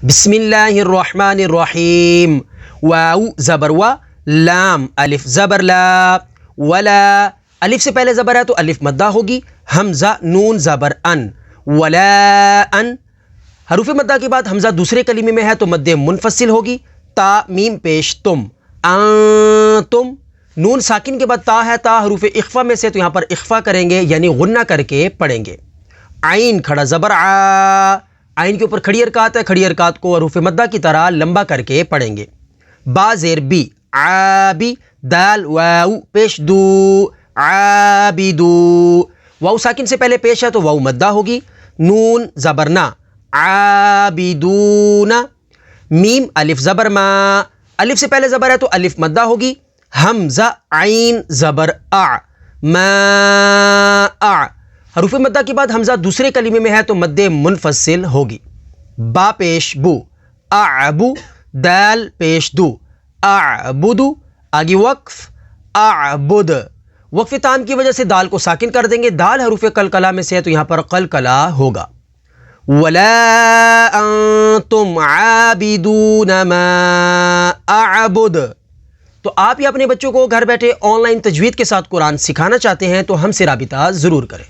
بسم اللہ الرحمن الرحیم. واو زبر و، لام الف زبر لا، ولا الف سے پہلے زبر ہے تو الف مدہ ہوگی. حمزہ نون زبر ان، ولا ان. حروف مدہ کے بعد حمزہ دوسرے کلمے میں ہے تو مد منفصل ہوگی. تا میم پیش تم، انتم. نون ساکن کے بعد تا ہے، تا حروف اخفا میں سے تو یہاں پر اخفا کریں گے یعنی غنہ کر کے پڑھیں گے. عین کھڑا زبر آ، عین کے اوپر کھڑی حرکات ہے، کھڑی حرکات کو حروف مدہ کی طرح لمبا کر کے پڑھیں گے. با زیر بی، عابی. دال واو پیش دو، عابدو. واو ساکن سے پہلے پیش ہے تو واو مدہ ہوگی. نون زبر نا، عابدون. میم الف زبر ما، الف سے پہلے زبر ہے تو الف مدہ ہوگی. حمزہ عین زبر اع، ما اع. حروف مدہ کے بعد حمزہ دوسرے کلمے میں ہے تو مد منفصل ہوگی. با پیش بو، اعبو. دال پیش دو، اعبدو. آگے وقف، اعبد. وقف تام کی وجہ سے دال کو ساکن کر دیں گے. دال حروف قلقلہ میں سے ہے تو یہاں پر قلقلہ ہوگا. ولا انتم عابدون ما اعبد. تو آپ یہ اپنے بچوں کو گھر بیٹھے آن لائن تجوید کے ساتھ قرآن سکھانا چاہتے ہیں تو ہم سے رابطہ ضرور کریں.